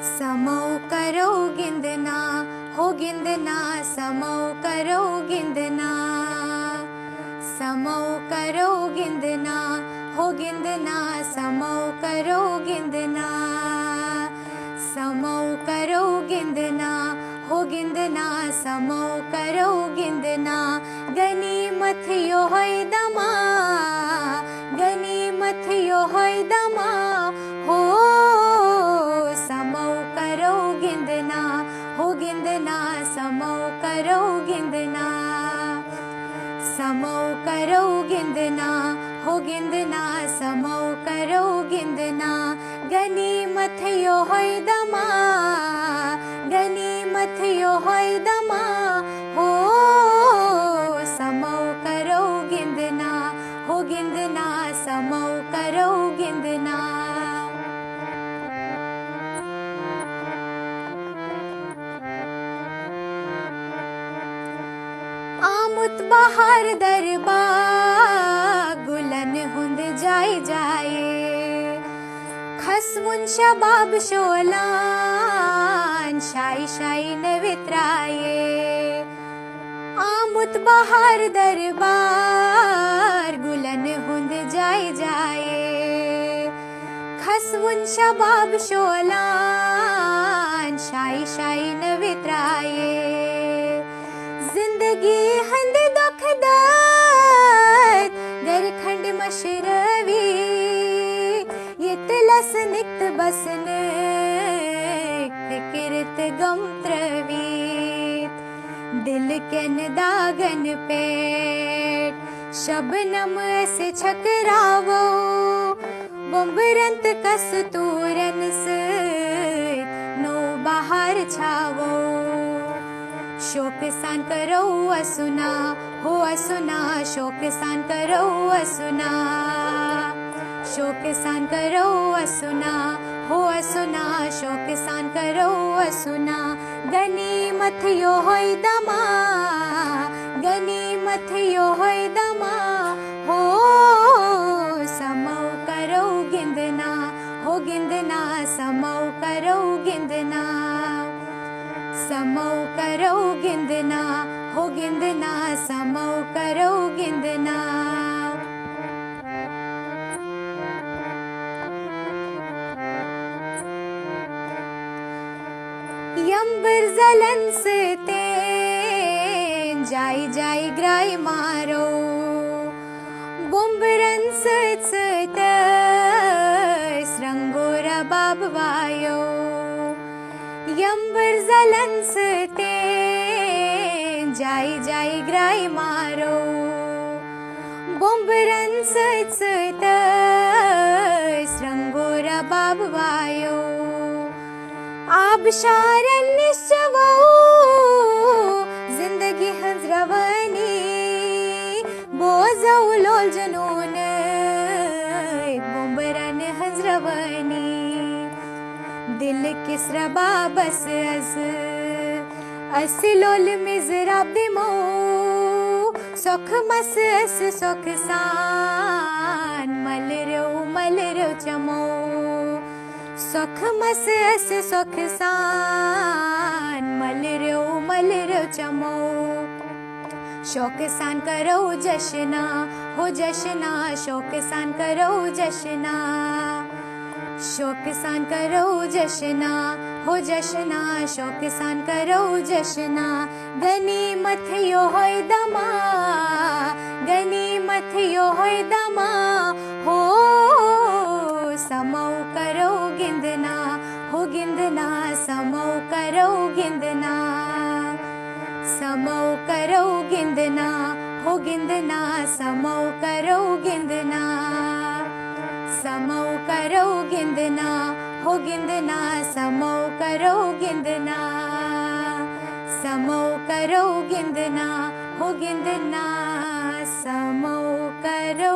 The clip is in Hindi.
समौ करो गिंदना हो गिंदना समौ करो गिंदना समौ करो गिंदना हो गिंदना समौ करो गिंदना समौ करो गिंदना हो गिंदना समौ करो गिंदना गनीमत यो होय दमा गनीमत यो होय दमा हो समौ करो गिंदना हो गिंदना समौ करो गिंदना समौ करो गिंदना हो गिंदना समौ करो गिंदना गनीमत यो होय दमा गनीमत यो होय दमा हो समौ करो गिंदना हो गिंदना समौ करो गिंदना आमुत बहार दरबा गुलन हुंद जाए जाए खसमुन शबाब शोलान शाई शाई नवित्राए आमुत बहार दरबार गुलन हुंद जाए जाए खसमुन शबाब शोलान शाई शाई नवित्राए जिंदगी हंद दुख दात दरखंड मशरवी ये तिलस निक्त बसन किरत गम त्रवीत दिल के दागन पेट शबनम से छकरावो बम्बरंत कस्तूरन से नो बाहर छावो शोक सान करो असुना हो असुना शोक सान करो असुना शोक सान करो असुना हो असुना शोक सान करो असुना गनीमत यो होय दमा गनीमत यो होय दमा हो समौ करो गिंदना हो गिंदना समौ करो गिंदना समौ करो गिंदना हो गिंदना समौ करो गिंदना यंबर जलन से तेन जाई जाई ग्राय मारो बुम्बरन सत रंगोरा बाब वायो यंबर जलन से तेन जाई जाई ग्राय मारो बुम्बरन सत रंगोरा बाब वायो आबशारन निश्चवो जिंदगी हंजरवनी बोझो लोल जनून बुम्बरन हंजरवनी दिल किसरबा बस लोल मिजराब दिमो सुख मस सुख सान मल रो चमो सुख मस सुख सान मल रो चमो शौक सान करो जशना हो जशना शौक सान करो जशना शौक सान करो जशना हो जशना शौक सान करो जशना गनीमत यो होय दमा गनीमत यो होय दमा हो समौ करो गिंदना हो गिंदना समौ करो गिंदना समौ करो गिंदना हो गिंदना समौ करो गिंदना समौ करो गिंदना हो गिंदना समौ करो गिंदना समौ करो गिंदना हो गिंदना समौ करो